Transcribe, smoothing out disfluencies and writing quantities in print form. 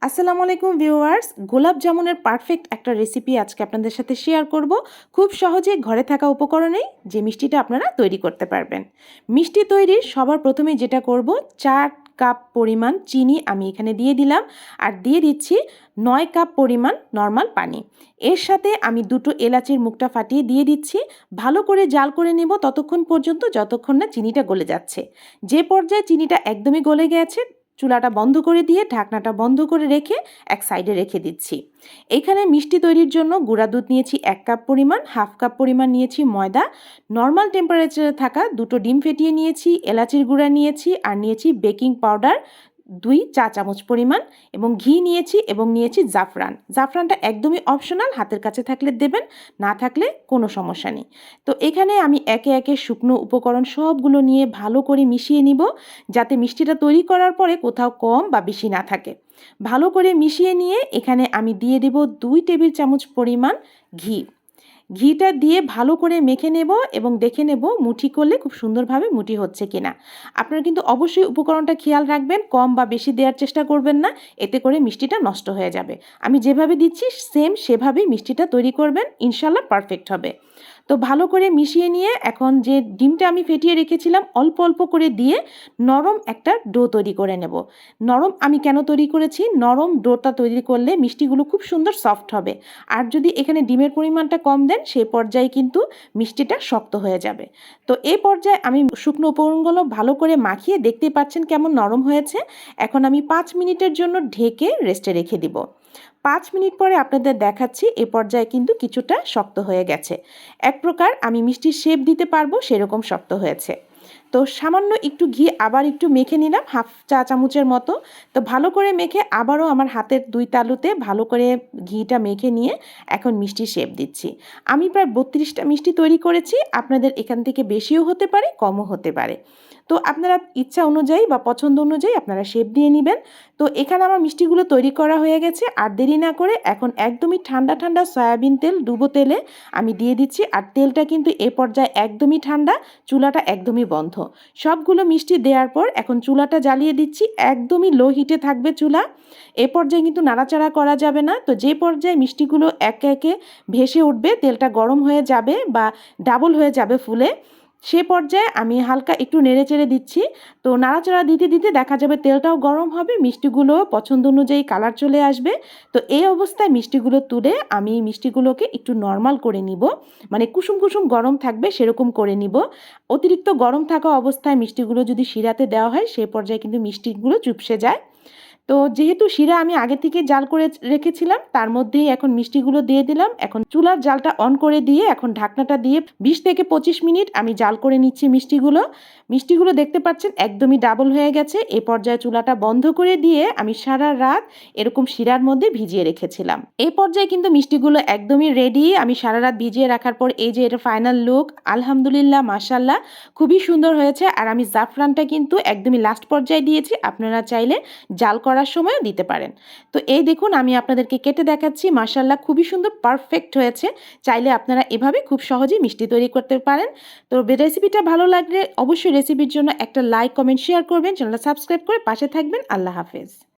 আসসালামু আলাইকুম ভিউয়ার্স, গোলাপ জামুনের পারফেক্ট একটা রেসিপি আজকে আপনাদের সাথে শেয়ার করব। খুব সহজে ঘরে থাকা উপকরণেই যে মিষ্টিটা আপনারা তৈরি করতে পারবেন। মিষ্টি তৈরির সবার প্রথমে যেটা করব, 4 কাপ পরিমাণ চিনি আমি এখানে দিয়ে দিলাম, আর দিয়ে দিচ্ছি 9 কাপ পরিমাণ নর্মাল পানি। এর সাথে আমি 2টো এলাচির মুখটা ফাটিয়ে দিয়ে দিচ্ছি। ভালো করে জাল করে নেব ততক্ষণ পর্যন্ত যতক্ষণ না চিনিটা গলে যাচ্ছে। যে পর্যায়ে চিনিটা একদমই গলে গেছে, চুলাটা বন্ধ করে দিয়ে ঢাকনাটা বন্ধ করে রেখে এক সাইডে রেখে দিচ্ছি। এখানে মিষ্টি তৈরির জন্য গুঁড়া দুধ নিয়েছি 1 কাপ পরিমাণ, হাফ কাপ পরিমাণ নিয়েছি ময়দা, নর্মাল টেম্পারেচারে থাকা 2টো ডিম ফেটিয়ে নিয়েছি, এলাচির গুঁড়া নিয়েছি, আর নিয়েছি বেকিং পাউডার 2 চা চামচ পরিমাণ, এবং ঘি নিয়েছি এবং নিয়েছি জাফরান। জাফরানটা একদমই অপশনাল, হাতের কাছে থাকলে দেবেন, না থাকলে কোনো সমস্যা নেই। তো এখানে আমি একে একে শুকনো উপকরণ সবগুলো নিয়ে ভালো করে মিশিয়ে নিব, যাতে মিষ্টিটা তৈরি করার পরে কোথাও কম বা বেশি না থাকে। ভালো করে মিশিয়ে নিয়ে এখানে আমি দিয়ে দেব 2 টেবিল চামচ পরিমাণ ঘি। ঘিটা দিয়ে ভালো করে মেখে নেব এবং দেখে নেব মুঠি করলে খুব সুন্দরভাবে মুঠি হচ্ছে কিনা। আপনারা কিন্তু অবশ্যই উপকরণটা খেয়াল রাখবেন, কম বা বেশি দেওয়ার চেষ্টা করবেন না, এতে করে মিষ্টিটা নষ্ট হয়ে যাবে। আমি যেভাবে দিচ্ছি সেম সেভাবেই মিষ্টিটা তৈরি করবেন, ইনশাল্লাহ পারফেক্ট হবে। তো ভালো করে মিশিয়ে নিয়ে এখন যে ডিমটা আমি ফেটিয়ে রেখেছিলাম অল্প অল্প করে দিয়ে নরম একটা ডো তৈরি করে নেব। নরম আমি কেন তৈরি করেছি, নরম ডোটা তৈরি করলে মিষ্টিগুলো খুব সুন্দর সফট হবে। আর যদি এখানে ডিমের পরিমাণটা কম দেন, সেই পর্যায়ে কিন্তু মিষ্টিটা শক্ত হয়ে যাবে। তো এই পর্যায়ে আমি শুকনো উপকরণগুলো ভালো করে মাখিয়ে দেখতেই পাচ্ছেন কেমন নরম হয়েছে। এখন আমি 5 মিনিটের জন্য ঢেকে রেস্টে রেখে দিব। 5 মিনিট পরে আপনাদের দেখাচ্ছি এ পর্যায়ে কিন্তু কিছুটা শক্ত হয়ে গেছে। এক প্রকার আমি মিষ্টির শেপ দিতে পারবো সেরকম শক্ত হয়েছে। তো সামান্য একটু ঘি আবার একটু মেখে নিলাম, হাফ চা চামচের মতো। তো ভালো করে মেখে আবারও আমার হাতের 2 তালুতে ভালো করে ঘিটা মেখে নিয়ে এখন মিষ্টির শেপ দিচ্ছি। আমি প্রায় 32টা মিষ্টি তৈরি করেছি, আপনাদের এখান থেকে বেশিও হতে পারে, কমও হতে পারে। তো আপনারা ইচ্ছা অনুযায়ী বা পছন্দ অনুযায়ী আপনারা শেপ দিয়ে নেবেন। তো এখানে আমার মিষ্টিগুলো তৈরি করা হয়ে গেছে। আর দেরি না করে এখন একদমই ঠান্ডা ঠান্ডা সয়াবিন তেল ডুবো তেলে আমি দিয়ে দিচ্ছি। আর তেলটা কিন্তু এ পর্যায়ে একদমই ঠান্ডা, চুলাটা একদমই বন্ধ। সবগুলো মিষ্টি দেওয়ার পর এখন চুলাটা জ্বালিয়ে দিচ্ছি, একদমই লো হিটে থাকবে চুলা। এ পর্যায়ে কিন্তু নাড়াচাড়া করা যাবে না। তো যে পর্যায়ে মিষ্টিগুলো একে একে ভেসে উঠবে, তেলটা গরম হয়ে যাবে বা ডাবল হয়ে যাবে ফুলে, সে পর্যায়ে আমি হালকা একটু নেড়েচেড়ে দিচ্ছি। তো নাড়াচাড়া দিতে দিতে দেখা যাবে তেলটাও গরম হবে, মিষ্টিগুলো পছন্দ অনুযায়ী কালার চলে আসবে। তো এই অবস্থায় মিষ্টিগুলো তুলে আমি মিষ্টিগুলোকে একটু নর্মাল করে নিব, মানে কুসুম কুসুম গরম থাকবে সেরকম করে নিব। অতিরিক্ত গরম থাকা অবস্থায় মিষ্টিগুলো যদি শিরাতে দেওয়া হয়, সেই পর্যায়ে কিন্তু মিষ্টিগুলো চুপসে যায়। তো যেহেতু শিরা আমি আগে থেকে জাল করে রেখেছিলাম, তার মধ্যেই এখন মিষ্টিগুলো দিয়ে দিলাম। এখন চুলার জালটা অন করে দিয়ে এখন ঢাকনাটা দিয়ে 20 থেকে 25 মিনিট আমি জাল করে নিচ্ছি মিষ্টিগুলো। মিষ্টিগুলো দেখতে পাচ্ছেন একদমই ডাবল হয়ে গেছে। এ পর্যায়ে চুলাটা বন্ধ করে দিয়ে আমি সারা রাত এরকম শিরার মধ্যে ভিজিয়ে রেখেছিলাম। এই পর্যায়ে কিন্তু মিষ্টিগুলো একদমই রেডি। আমি সারা রাত ভিজিয়ে রাখার পর এই যে এটা ফাইনাল লুক, আলহামদুলিল্লাহ মাশাআল্লাহ খুবই সুন্দর হয়েছে। আর আমি জাফরানটা কিন্তু একদমই লাস্ট পর্যায়ে দিয়েছি, আপনারা চাইলে জাল করার সময়ও দিতে পারেন। তো এই দেখুন আমি আপনাদেরকে কেটে দেখাচ্ছি, মাশাআল্লাহ খুবই সুন্দর পারফেক্ট হয়েছে। চাইলে আপনারা এভাবে খুব সহজেই মিষ্টি তৈরি করতে পারেন। তো রেসিপিটা ভালো লাগলে অবশ্যই রেসিপির জন্য একটা লাইক কমেন্ট শেয়ার করবেন, চ্যানেলটা সাবস্ক্রাইব করে পাশে থাকবেন। আল্লাহ হাফেজ।